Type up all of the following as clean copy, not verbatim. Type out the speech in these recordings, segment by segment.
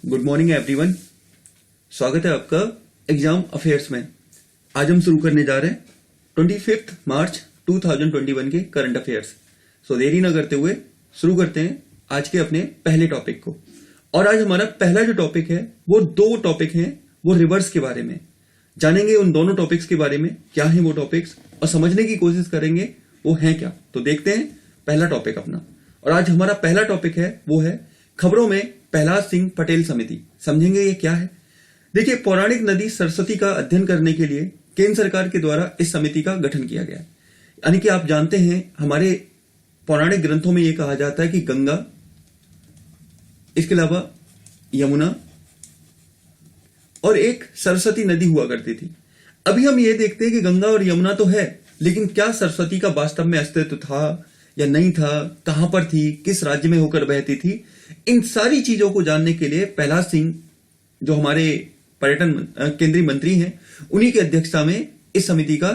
Good morning everyone. स्वागत है आपका एग्जाम अफेयर्स में। आज हम शुरू करने जा रहे हैं 25 मार्च 2021 के करंट अफेयर्स। सो देरी ना करते हुए शुरू करते हैं आज के अपने पहले टॉपिक को। और आज हमारा पहला जो टॉपिक है वो दो टॉपिक हैं, वो रिवर्स के बारे में जानेंगे। उन दोनों टॉपिक्स के बारे में क्या है वो टॉपिक्स और समझने की कोशिश करेंगे वो हैं क्या। तो देखते हैं पहला टॉपिक अपना। और आज हमारा पहला टॉपिक है वो है खबरों में प्रहलाद सिंह पटेल समिति। समझेंगे ये क्या है। देखिए, पौराणिक नदी सरस्वती का अध्ययन करने के लिए केंद्र सरकार के द्वारा इस समिति का गठन किया गया है। यानी कि आप जानते हैं हमारे पौराणिक ग्रंथों में यह कहा जाता है कि गंगा, इसके अलावा यमुना और एक सरस्वती नदी हुआ करती थी। अभी हम ये देखते हैं कि गंगा और यमुना तो है, लेकिन क्या सरस्वती का वास्तव में अस्तित्व था या नहीं था, कहां पर थी, किस राज्य में होकर बहती थी, इन सारी चीजों को जानने के लिए प्रहलाद सिंह जो हमारे पर्यटन केंद्रीय मंत्री हैं, उन्हीं की अध्यक्षता में इस समिति का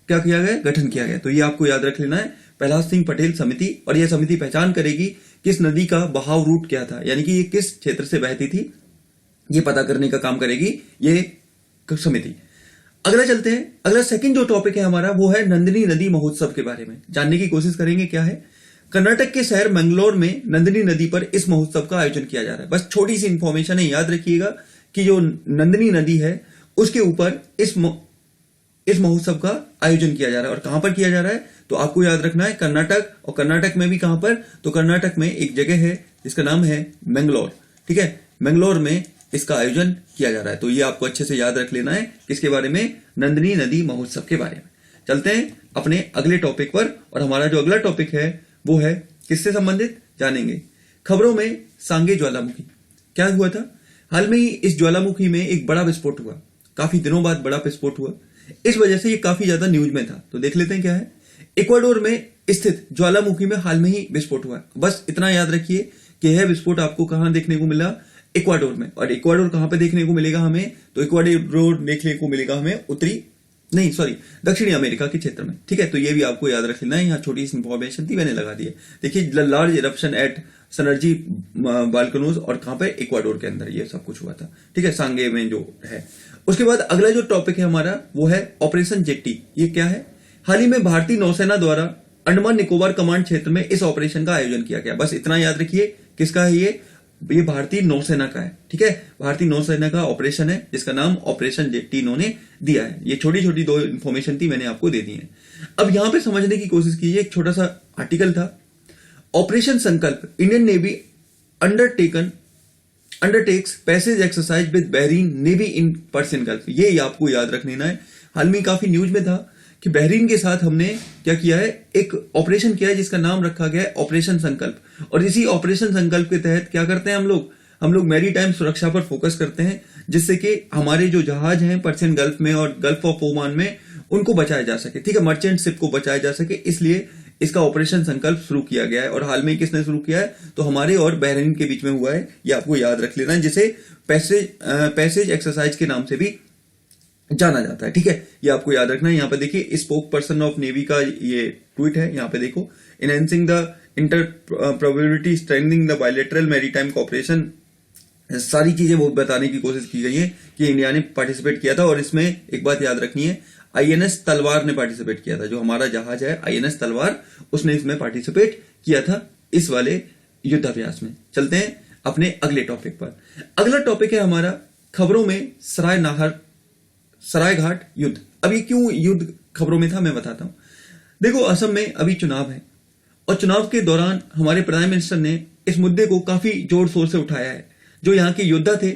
क्या किया गया, गठन किया गया। तो ये आपको याद रख लेना है, प्रहलाद सिंह पटेल समिति। और यह समिति पहचान करेगी किस नदी का बहाव रूट क्या था, यानी कि ये किस क्षेत्र से बहती थी, ये पता करने का काम करेगी ये समिति। अगला चलते हैं। अगला सेकंड जो टॉपिक है हमारा वो है नंदिनी नदी महोत्सव के बारे में जानने की कोशिश करेंगे। क्या है, कर्नाटक के शहर मंगलोर में नंदिनी नदी पर इस महोत्सव का आयोजन किया जा रहा है। बस छोटी सी इंफॉर्मेशन है, याद रखिएगा कि जो नंदिनी नदी है उसके ऊपर इस महोत्सव का आयोजन किया जा रहा है। और कहां पर किया जा रहा है तो आपको याद रखना है कर्नाटक। और कर्नाटक में भी कहां पर, तो कर्नाटक में एक जगह है जिसका नाम है मंगलोर। ठीक है, मंगलोर में इसका आयोजन किया जा रहा है। तो ये आपको अच्छे से याद रख लेना है किसके बारे में, नंदिनी नदी महोत्सव के बारे में। चलते हैं अपने अगले टॉपिक पर। और हमारा जो अगला टॉपिक है वो है किससे संबंधित, जानेंगे खबरों में सांगे ज्वालामुखी। क्या हुआ था, हाल में ही इस ज्वालामुखी में एक बड़ा विस्फोट हुआ, काफी दिनों बाद बड़ा विस्फोट हुआ। इस वजह से ये काफी ज्यादा न्यूज में था। तो देख लेते हैं क्या है। इक्वाडोर में स्थित ज्वालामुखी में हाल में ही विस्फोट हुआ। बस इतना याद रखिए कि यह विस्फोट आपको कहां देखने को मिला, इक्वाडोर में। और इक्वाडोर कहां पे देखने को मिलेगा हमें, तो इक्वाडोर देखने को मिलेगा हमें दक्षिणी अमेरिका के क्षेत्र में। ठीक है, तो ये भी आपको याद रख लेना है। यहाँ छोटी सी इंफॉर्मेशन थी, मैंने लगा दी है। देखिए, लार्ज इरप्शन एट सनर्जी बाल्कनोज, और कहां पे, इक्वाडोर के अंदर ये सब कुछ हुआ था। ठीक है, सांगे में जो है। उसके बाद अगला जो टॉपिक है हमारा वो है ऑपरेशन जेट्टी। ये क्या है, हाल ही में भारतीय नौसेना द्वारा अंडमान निकोबार कमांड क्षेत्र में इस ऑपरेशन का आयोजन किया गया। बस इतना याद रखिए, किसका है ये भारतीय नौसेना का है। ठीक है, भारतीय नौसेना का ऑपरेशन है जिसका नाम ऑपरेशन जेट्टी इन्होंने दिया है। ये छोटी छोटी दो इंफॉर्मेशन थी, मैंने आपको दे दी है। अब यहां पे समझने की कोशिश कीजिए, एक छोटा सा आर्टिकल था, ऑपरेशन संकल्प, Indian navy undertakes passage exercise with Bahrain navy in Persian gulf. ये आपको याद रख लेना है। हाल में काफी न्यूज में था कि बहरीन के साथ हमने क्या किया है, एक ऑपरेशन किया है जिसका नाम रखा गया है ऑपरेशन संकल्प। और इसी ऑपरेशन संकल्प के तहत क्या करते हैं हम लोग मैरीटाइम सुरक्षा पर फोकस करते हैं, जिससे कि हमारे जो जहाज हैं पर्सियन गल्फ में और गल्फ ऑफ ओमान में उनको बचाया जा सके। ठीक है, मर्चेंट शिप को बचाया जा सके, इसलिए इसका ऑपरेशन संकल्प शुरू किया गया है। और हाल में किसने शुरू किया है, तो हमारे और बहरीन के बीच में हुआ है। ये आपको याद रख लेना है, जिसे पैसेज एक्सरसाइज के नाम से भी जाना जाता है। ठीक है, ये आपको याद रखना है। यहाँ पे देखिए, स्पोक पर्सन ऑफ नेवी का ये ट्वीट है। यहाँ पे देखो, enhancing the interoperability, strengthening the bilateral maritime cooperation, सारी चीजें वो बताने की कोशिश की गई है कि इंडिया ने पार्टिसिपेट किया था। और इसमें एक बात याद रखनी है, आईएनएस तलवार ने पार्टिसिपेट किया था। जो हमारा जहाज है आईएनएस तलवार, उसने इसमें पार्टिसिपेट किया था इस वाले युद्धाभ्यास में। चलते हैं अपने अगले टॉपिक पर। अगला टॉपिक है हमारा खबरों में सरायघाट युद्ध। अब ये क्यों युद्ध खबरों में था, मैं बताता हूं। देखो, असम में अभी चुनाव है और चुनाव के दौरान हमारे प्राइम मिनिस्टर ने इस मुद्दे को काफी जोर शोर से उठाया है। जो यहाँ के योद्धा थे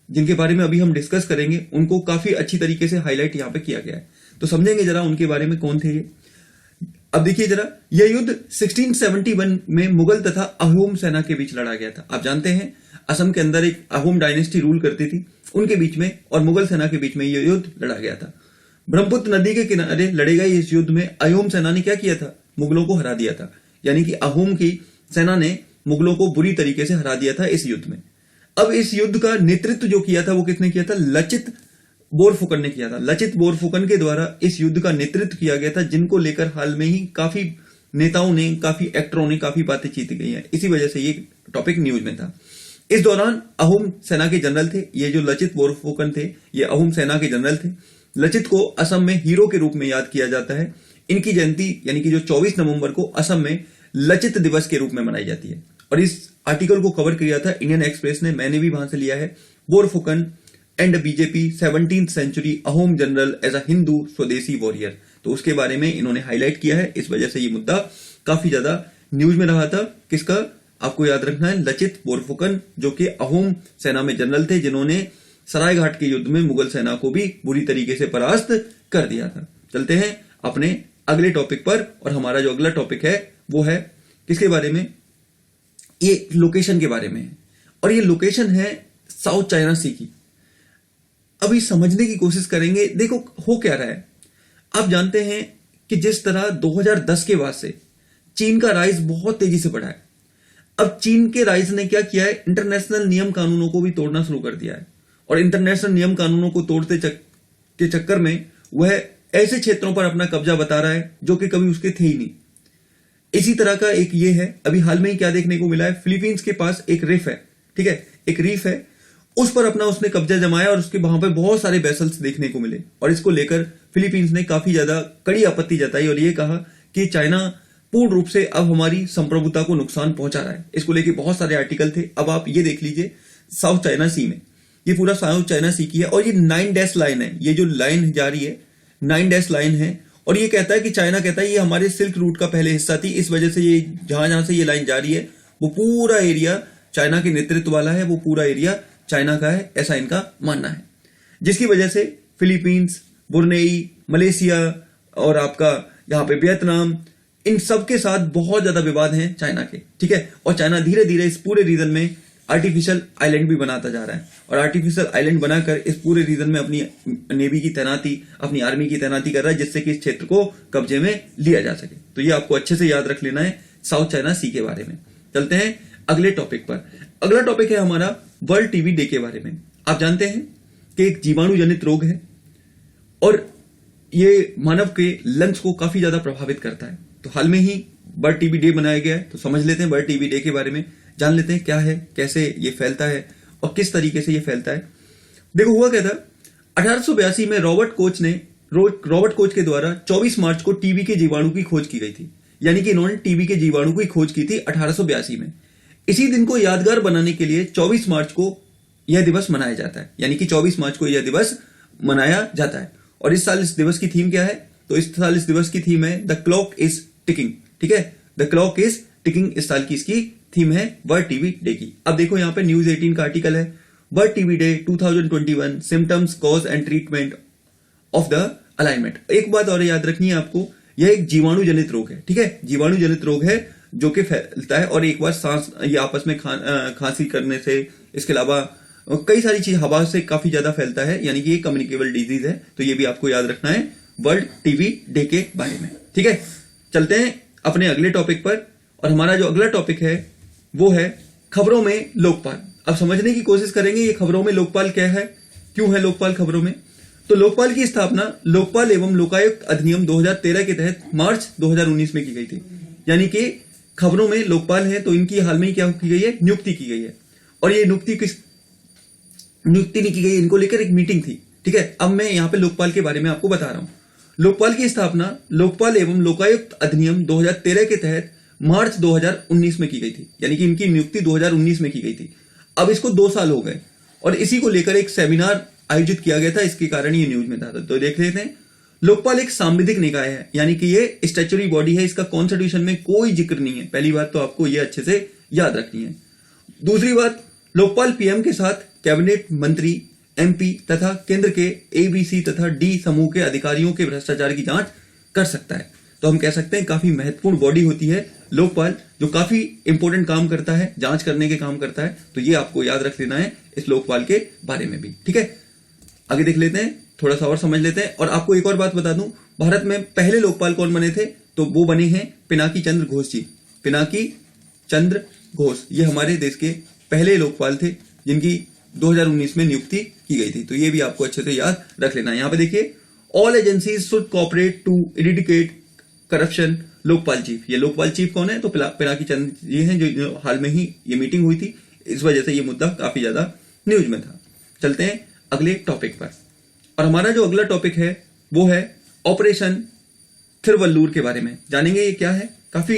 जिनके बारे में अभी हम डिस्कस करेंगे, उनको काफी अच्छी तरीके से हाईलाइट यहाँ पे किया गया है। तो समझेंगे जरा उनके बारे में, कौन थे ये। अब देखिए जरा, यह युद्ध 1671 में मुगल तथा अहोम सेना के बीच लड़ा गया था। आप जानते हैं असम के अंदर एक अहोम डायनेस्टी रूल करती थी, उनके बीच में और मुगल सेना के बीच में यह युद्ध लड़ा गया था। ब्रह्मपुत्र नदी के किनारे लड़े गए इस युद्ध में अहोम सेना ने क्या किया था, मुगलों को हरा दिया था। यानी कि अहोम की सेना ने मुगलों को बुरी तरीके से हरा दिया था इस युद्ध में। अब इस युद्ध का नेतृत्व जो किया था वो किसने किया था, लचित बोरफुकन ने किया था। लचित बोरफुकन के द्वारा इस युद्ध का नेतृत्व किया गया था, जिनको लेकर हाल में ही काफी नेताओं ने, काफी एक्टरों ने काफी बातें चीती गई हैं। इसी वजह से ये टॉपिक न्यूज में था। इस दौरान अहोम सेना के जनरल थे, ये जो लचित बोरफुकन थे ये अहोम सेना के जनरल थे। लचित को असम में हीरो के रूप में याद किया जाता है। इनकी जयंती यानी कि जो 24 नवंबर को असम में लचित दिवस के रूप में मनाई जाती है। और इस आर्टिकल को कवर किया था इंडियन एक्सप्रेस ने, मैंने भी वहां से लिया है। Borphukan and BJP 17th century Ahom general as a Hindu swadeshi warrior, तो उसके बारे में इन्होंने हाईलाइट किया है। इस वजह से ये मुद्दा काफी ज्यादा न्यूज में रहा था। किसका आपको याद रखना है, लचित बोरफुकन, जो कि अहोम सेना में जनरल थे, जिन्होंने सरायघाट के युद्ध में मुगल सेना को भी बुरी तरीके से परास्त कर दिया था। चलते हैं अपने अगले टॉपिक पर, और हमारा जो अगला टॉपिक है वो है किसके बारे में, ये लोकेशन के बारे में है। और ये लोकेशन है साउथ चाइना सी की। अभी समझने की कोशिश करेंगे। देखो हो क्या रहा है, आप जानते हैं कि जिस तरह 2010 के बाद से चीन का राइज बहुत तेजी से बढ़ा है। अब चीन के राइज ने क्या किया है, इंटरनेशनल नियम कानूनों को भी तोड़ना शुरू कर दिया है। और इंटरनेशनल नियम कानूनों को तोड़ते के चक्कर में वह ऐसे क्षेत्रों पर अपना कब्जा बता रहा है जो कि कभी उसके थे ही नहीं। इसी तरह का एक ये है, अभी हाल में ही क्या देखने को मिला है, फिलीपींस के पास एक रिफ है, ठीक है, एक रीफ है, उस पर अपना उसने कब्जा जमाया और उसके वहां पर बहुत सारे वेसल्स देखने को मिले। और इसको लेकर फिलीपींस ने काफी ज्यादा कड़ी आपत्ति जताई और ये कहा कि चाइना पूर्ण रूप से अब हमारी संप्रभुता को नुकसान पहुंचा रहा है। इसको लेकर बहुत सारे आर्टिकल थे। अब आप ये देख लीजिए, साउथ चाइना सी में, ये पूरा साउथ चाइना सी की है और ये 9 डैश लाइन है, ये जो लाइन जा रही है 9 डैश लाइन है। और ये कहता है कि चाइना कहता है ये हमारे सिल्क रूट का पहले हिस्सा थी, इस वजह से ये जहां जहां से ये लाइन जा रही है वो पूरा एरिया चाइना के नेतृत्व वाला है, वो पूरा एरिया चाइना का है, ऐसा इनका मानना है। जिसकी वजह से फिलीपींस, बुर्नेई, मलेशिया और आपका यहाँ पे वियतनाम, इन सब के साथ बहुत ज्यादा विवाद हैं चाइना के, ठीक है। और चाइना धीरे धीरे इस पूरे रीजन में आर्टिफिशियल आइलैंड भी बनाता जा रहा है और आर्टिफिशियल आइलैंड बनाकर इस पूरे रीजन में अपनी नेवी की तैनाती, अपनी आर्मी की तैनाती कर रहा है, जिससे कि इस क्षेत्र को कब्जे में लिया जा सके। तो ये आपको अच्छे से याद रख लेना है साउथ चाइना सी के बारे में। चलते हैं अगले टॉपिक पर। अगला टॉपिक है हमारा वर्ल्ड टीबी डे के बारे में। आप जानते हैं कि एक जीवाणु जनित रोग है और ये मानव के लंग्स को काफी ज्यादा प्रभावित करता है। तो हाल में ही वर्ल्ड टीबी डे मनाया गया है, तो समझ लेते हैं वर्ल्ड टीबी डे के बारे में, जान लेते हैं क्या है, कैसे ये फैलता है और किस तरीके से ये फैलता है। देखो हुआ क्या था, 1882 में रॉबर्ट कोच के द्वारा 24 मार्च को टीबी के जीवाणु की खोज की गई थी। यानी कि इन्होंने टीबी के जीवाणु की खोज की थी 1882 में। इसी दिन को यादगार बनाने के लिए 24 मार्च को यह दिवस मनाया जाता है, यानी कि 24 मार्च को यह दिवस मनाया जाता है। और इस साल इस दिवस की थीम क्या है, तो इस साल इस दिवस की थीम है द क्लॉक इज टिकिंग, ठीक है, द क्लॉक इज टिकिंग इस साल की इसकी थीम है वर्ल्ड टीबी डे की। अब देखो यहाँ पे न्यूज 18 का आर्टिकल है, world TB day 2021 symptoms, cause and treatment of the alignment. एक बात और याद रखनी है आपको, यह एक जीवाणु जनित रोग है, ठीक है, जीवाणु जनित रोग है जो कि फैलता है और एक बार सांस ये आपस में खांसी करने से, इसके अलावा कई सारी चीज हवा से काफी ज्यादा फैलता है, यानी कि ये कम्युनिकेबल डिजीज है। तो ये भी आपको याद रखना है वर्ल्ड टीबी डे के बारे में, ठीक है। चलते हैं अपने अगले टॉपिक पर, और हमारा जो अगला टॉपिक है वो है खबरों में लोकपाल। अब समझने की कोशिश करेंगे ये खबरों में लोकपाल क्या है, क्यों है लोकपाल खबरों में। तो लोकपाल की स्थापना लोकपाल एवं लोकायुक्त अधिनियम 2013 के तहत मार्च 2019 में की गई थी। यानी कि खबरों में लोकपाल है तो इनकी हाल में ही क्या की गई है, नियुक्ति की गई है। और ये नियुक्ति नहीं की गई, इनको लेकर एक मीटिंग थी, ठीक है। अब मैं यहाँ पे लोकपाल के बारे में आपको बता रहा हूं। लोकपाल की स्थापना लोकपाल एवं लोकायुक्त अधिनियम 2013 के तहत मार्च 2019 में की गई थी, यानी कि इनकी नियुक्ति 2019 में की गई थी। अब इसको 2 साल हो गए और इसी को लेकर एक सेमिनार आयोजित किया गया था, इसके कारण ये न्यूज में था। तो देख लेते हैं, लोकपाल एक सांविधिक निकाय है, यानी कि ये स्टैच्यूटरी बॉडी है, इसका कॉन्स्टिट्यूशन में कोई जिक्र नहीं है। पहली बात तो आपको ये अच्छे से याद रखनी है। दूसरी बात, लोकपाल पीएम के साथ कैबिनेट मंत्री, एमपी तथा केंद्र के एबीसी तथा डी समूह के अधिकारियों के भ्रष्टाचार की जांच कर सकता है। तो हम कह सकते हैं काफी महत्वपूर्ण बॉडी होती है लोकपाल, जो काफी इंपॉर्टेंट काम करता है, जांच करने के काम करता है। तो ये आपको याद रख लेना है इस लोकपाल के बारे में भी, ठीक है। आगे देख लेते हैं, थोड़ा सा और समझ लेते हैं। और आपको एक और बात बता दूं, भारत में पहले लोकपाल कौन बने थे, तो वो बने हैं पिनाकी चंद्र घोष जी। पिनाकी चंद्र घोष ये हमारे देश के पहले लोकपाल थे, जिनकी 2019 में नियुक्ति की गई थी। तो ये भी आपको अच्छे से याद रख लेना है। यहाँ पे देखिए, all agencies should cooperate to eradicate corruption. Lokpal chief, ये लोकपाल चीफ कौन है, तो पिनाकी चंद्र ये हैं, जो हाल में ही ये मीटिंग हुई थी, इस वजह से ये मुद्दा काफी ज्यादा न्यूज में था। चलते हैं अगले टॉपिक पर, और हमारा जो अगला टॉपिक है वो है ऑपरेशन थिरुवल्लूर के बारे में। जानेंगे ये क्या है। काफी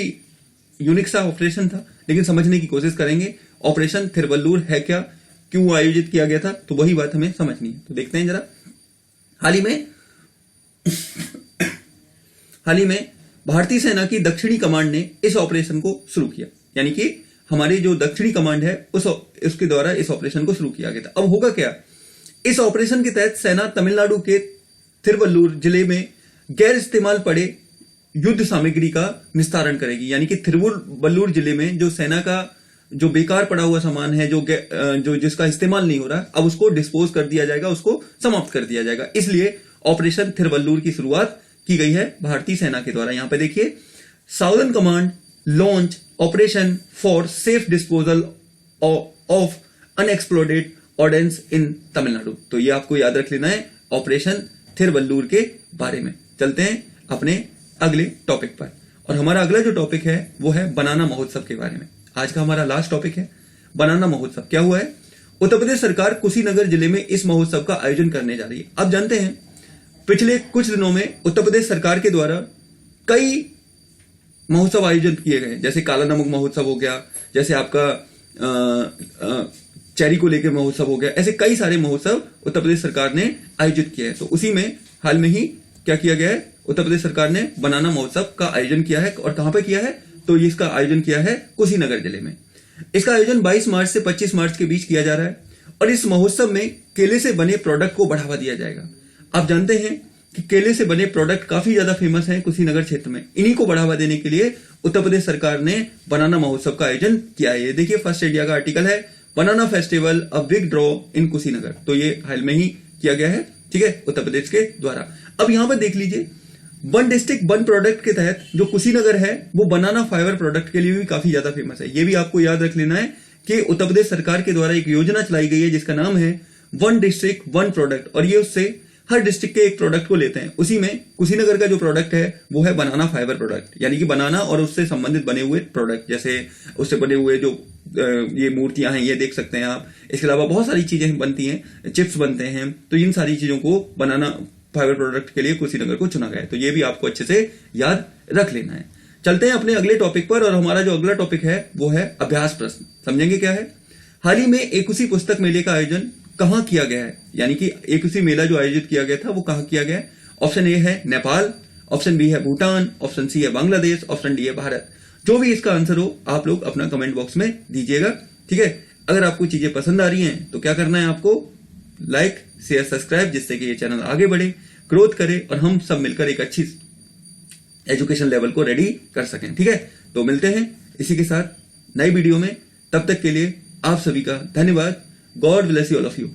यूनिक सा ऑपरेशन था, लेकिन समझने की कोशिश करेंगे ऑपरेशन थिरुवल्लूर है क्या, क्यों आयोजित किया गया था, तो वही बात हमें समझनी है। तो देखते हैं जरा। हाल ही में भारतीय सेना की दक्षिणी कमांड ने इस ऑपरेशन को शुरू किया, यानी कि हमारी जो दक्षिणी कमांड है उसके द्वारा इस ऑपरेशन को शुरू किया गया था। अब होगा क्या, इस ऑपरेशन के तहत सेना तमिलनाडु के थिरुवल्लूर जिले में गैर इस्तेमाल पड़े युद्ध सामग्री का निस्तारण करेगी, यानी कि थिरुवल्लूर जिले में जो सेना का जो बेकार पड़ा हुआ सामान है, जो जिसका इस्तेमाल नहीं हो रहा, अब उसको डिस्पोज कर दिया जाएगा, उसको समाप्त कर दिया जाएगा। इसलिए ऑपरेशन थिरुवल्लूर की शुरुआत की गई है भारतीय सेना के द्वारा। यहां पे देखिए, southern command launch operation for safe disposal of unexploded ordnance in Tamil Nadu. तो ये आपको याद रख लेना है ऑपरेशन थिरुवल्लूर के बारे में। चलते हैं अपने अगले टॉपिक पर, और हमारा अगला जो टॉपिक है वो है बनाना महोत्सव के बारे में। आज का हमारा लास्ट टॉपिक है बनाना महोत्सव। क्या हुआ है, उत्तर प्रदेश सरकार कुशीनगर जिले में इस महोत्सव का आयोजन करने जा रही है। आप जानते हैं पिछले कुछ दिनों में उत्तर प्रदेश सरकार के द्वारा कई महोत्सव आयोजित किए गए, जैसे काला नमक महोत्सव हो गया, जैसे आपका चेरी को लेकर महोत्सव हो गया। ऐसे कई सारे महोत्सव उत्तर प्रदेश सरकार ने आयोजित किए हैं। तो उसी में हाल में ही क्या किया गया है, उत्तर प्रदेश सरकार ने बनाना महोत्सव का आयोजन किया है। और कहां पर किया है, तो इसका आयोजन किया है कुशीनगर जिले में। इसका आयोजन 22 मार्च से 25 मार्च के बीच किया जा रहा है, और इस महोत्सव में केले से बने प्रोडक्ट को बढ़ावा दिया जाएगा। आप जानते हैं कि केले से बने प्रोडक्ट काफी ज्यादा फेमस हैं कुशीनगर क्षेत्र में। इन्हीं को बढ़ावा देने के लिए उत्तर प्रदेश सरकार ने बनाना महोत्सव का आयोजन किया है। ये देखिए, फर्स्ट इंडिया का आर्टिकल है, बनाना festival a big draw in Kushinagar. तो ये हाल में ही किया गया है, ठीक है, उत्तर प्रदेश के द्वारा। अब यहां पर देख लीजिए, वन डिस्ट्रिक्ट वन प्रोडक्ट के तहत जो कुशीनगर है वो बनाना फाइबर प्रोडक्ट के लिए भी काफी ज्यादा फेमस है। ये भी आपको याद रख लेना है कि उत्तर प्रदेश सरकार के द्वारा एक योजना चलाई गई है जिसका नाम है वन डिस्ट्रिक्ट वन प्रोडक्ट, और ये उससे हर डिस्ट्रिक्ट के एक प्रोडक्ट को लेते हैं। उसी में कुशीनगर का जो प्रोडक्ट है वो है बनाना फाइबर प्रोडक्ट, यानी कि बनाना और उससे संबंधित बने हुए प्रोडक्ट, जैसे उससे बने हुए जो ये मूर्तियां हैं, ये देख सकते हैं आप। इसके अलावा बहुत सारी चीजें बनती हैं, चिप्स बनते हैं। तो इन सारी चीजों को बनाना फाइबर प्रोडक्ट के लिए कुशीनगर को चुना गया है। तो ये भी आपको अच्छे से याद रख लेना है। चलते हैं अपने अगले टॉपिक पर, और हमारा जो अगला टॉपिक है वो है अभ्यास प्रश्न। समझेंगे क्या है। हाल ही में एक उसी पुस्तक मेले का आयोजन कहां किया गया है, यानी कि एक उसी मेला जो आयोजित किया गया था वो कहां किया गया है। ऑप्शन ए है नेपाल, ऑप्शन बी है भूटान, ऑप्शन सी है बांग्लादेश, ऑप्शन डी है भारत। जो भी इसका आंसर हो आप लोग अपना कमेंट बॉक्स में दीजिएगा, ठीक है। अगर आपको चीजें पसंद आ रही हैं तो क्या करना है आपको, लाइक शेयर सब्सक्राइब, जिससे कि ये चैनल आगे बढ़े, ग्रोथ करे, और हम सब मिलकर एक अच्छी एजुकेशन लेवल को रेडी कर सकें, ठीक है। तो मिलते हैं इसी के साथ नई वीडियो में, तब तक के लिए आप सभी का धन्यवाद। God bless you all of you.